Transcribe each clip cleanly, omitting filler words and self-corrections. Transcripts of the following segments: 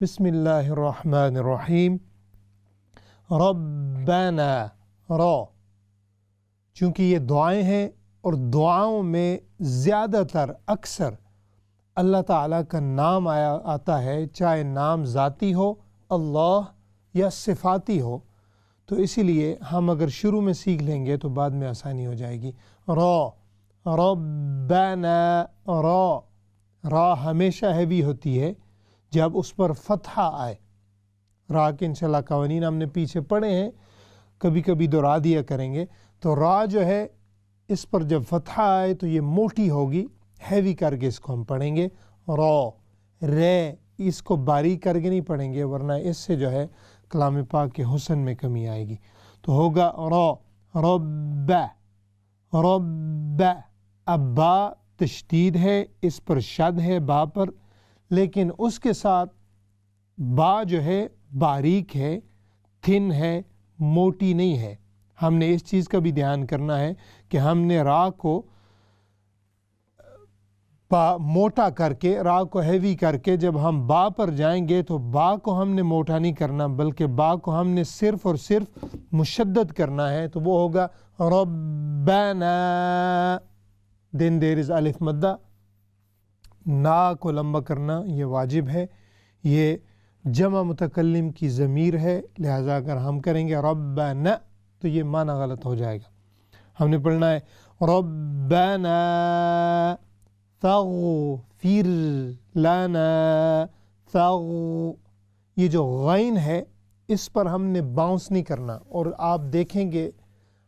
बिस्मिल्लाहिर्रहमानिर्रहीम। रब्बना रा, चूँकि ये दुआएं हैं और दुआओं में ज़्यादातर अक्सर अल्लाह ताला का नाम आता है, चाहे नाम ज़ाती हो अल्लाह या सिफ़ाती हो, तो इसीलिए हम अगर शुरू में सीख लेंगे तो बाद में आसानी हो जाएगी। रा, रब्बना रा हमेशा हैवी होती है जब उस पर फतहा आए। रा के इंशाल्लाह कवानीन हमने पीछे पढ़े हैं, कभी कभी दोहरा दिया करेंगे। तो रा जो है इस पर जब फतहा आए तो ये मोटी होगी, हैवी करके इसको हम पढ़ेंगे। रा रे, इसको बारीक करके नहीं पढ़ेंगे वरना इससे जो है कलाम पाक के हुस्न में कमी आएगी। तो होगा रा रब्बा रब्बा। अब बा तशदीद है, इस पर शद है बा पर, लेकिन उसके साथ बा जो है बारीक है, थिन है, मोटी नहीं है। हमने इस चीज़ का भी ध्यान करना है कि हमने रा को मोटा करके, रा को हैवी करके जब हम बा पर जाएंगे तो बा को हमने मोटा नहीं करना, बल्कि बा को हमने सिर्फ और सिर्फ मुशद्दद करना है। तो वो होगा रब्बाना, देन देयर इज़ अलिफ मद्दा। ना को लंबा करना ये वाजिब है, ये जमा मुतकल्लिम की ज़मीर है, लिहाजा अगर हम करेंगे रब्बाना तो ये माना गलत हो जाएगा। हमने पढ़ना है रब्बाना तग़फिर लना तग़। ये जो गैन है इस पर हमने बाउंस नहीं करना, और आप देखेंगे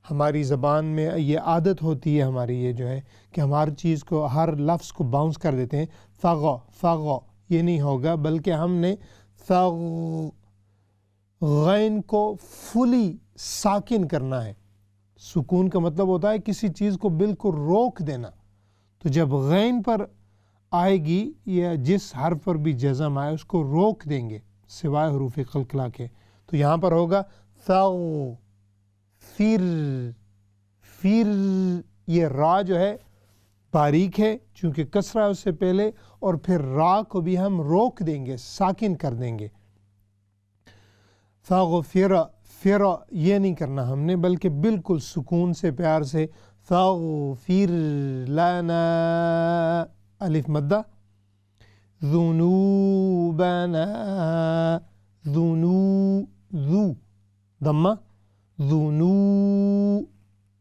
हमारी ज़बान में ये आदत होती है हमारी, ये जो है कि हम हर चीज़ को, हर लफ्ज़ को बाउंस कर देते हैं। फ़ग़ फ़ग़ ये नहीं होगा, बल्कि हमने फ़ग़ गैन को फुली साकिन करना है। सुकून का मतलब होता है किसी चीज़ को बिल्कुल रोक देना। तो जब गैन पर आएगी या जिस हर्फ पर भी जज़म आए उसको रोक देंगे सिवाय हरूफ क़लक़ला के। तो यहाँ पर होगा फ़ग़ फिर फिर। ये रा जो है बारीक है चूँकि कसरा है उससे पहले, और फिर रा को भी हम रोक देंगे, साकिन कर देंगे। फ़ग़फिर, फिर ये नहीं करना हमने, बल्कि बिल्कुल सुकून से प्यार से फ़ग़फिर लना, अलिफ मद्दा। ज़ुनूबना, ज़ुनू दम्मा, ज़ुनू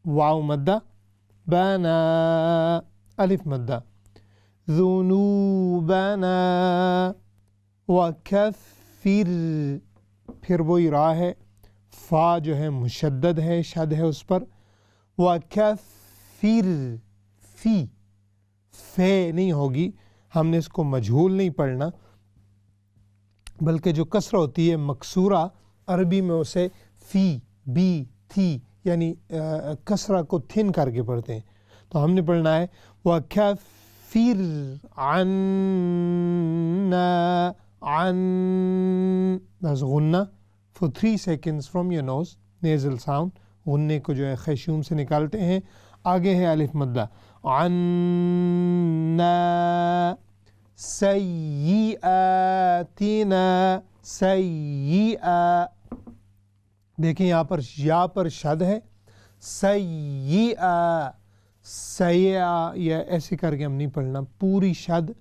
वाव मद्दा, बना अलिफ मद्दा। ज़ुनूबना वकफ़िर, फिर वही रा है, फ़ा जो है मुशद्दद है, शद है उस पर। वकफ़िर फ़ी, फ़े नहीं होगी, हमने इसको मजहूल नहीं पढ़ना, बल्कि जो कसरा होती है मकसूरा, अरबी में उसे फ़ी बी थी यानी कसरा को थिन करके पढ़ते हैं। तो हमने पढ़ना है वकफ़िर अन्ना अन, that's गुन्ना for 3 seconds from your nose, nasal sound। गुन्ने को जो है खैशूम से निकालते हैं। आगे है अलिफ मद्दा। अन्ना सय्यिआतिना, सय्यिआ, देखें यहाँ पर या पर शद है, सय्यिआ सय्या, या ऐसे करके हम नहीं पढ़ना, पूरी शद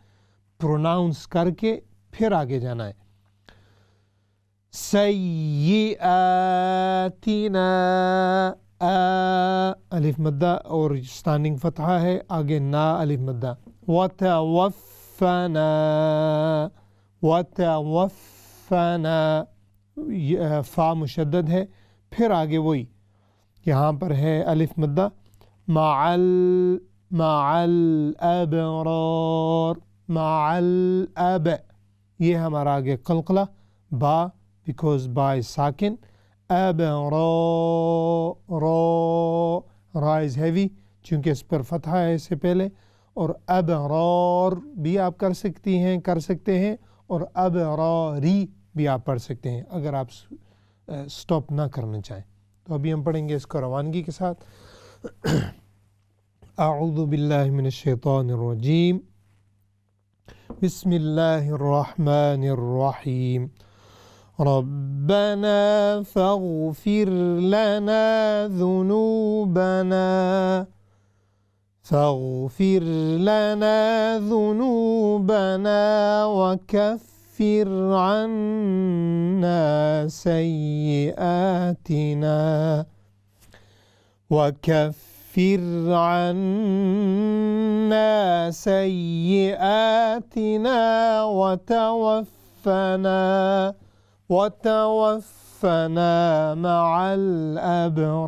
प्रोनाउंस करके फिर आगे जाना है। सय्यिआतिना अलिफ मद्दा और स्टैंडिंग फतहा है, आगे ना अलिफ मद्दा। वतवफ़ना, वतवफ़ना फ़ा मुशद्दद है, फिर आगे वही यहाँ पर है अलिफ मद्दा। मअल मअल अबरार, मअल अब, ये हमारा आगे क़लक़ला बा, बिकॉज बा इज साकिन। अब रा इज़ हैवी चूँकि इस पर फतहा है इससे पहले, और अब भी आप कर सकते हैं, और अब री भी आप पढ़ सकते हैं अगर आप स्टॉप ना करना चाहें। तो अभी हम पढ़ेंगे इसको रवानगी के साथ। अऊज़ु बिल्लाहि मिनश शैतानिर रजीम। بسم الله الرحمن الرحيم. ربنا فاغفر لنا ذنوبنا وكفر عنا سيئاتنا وتوفنا مع الأبرار.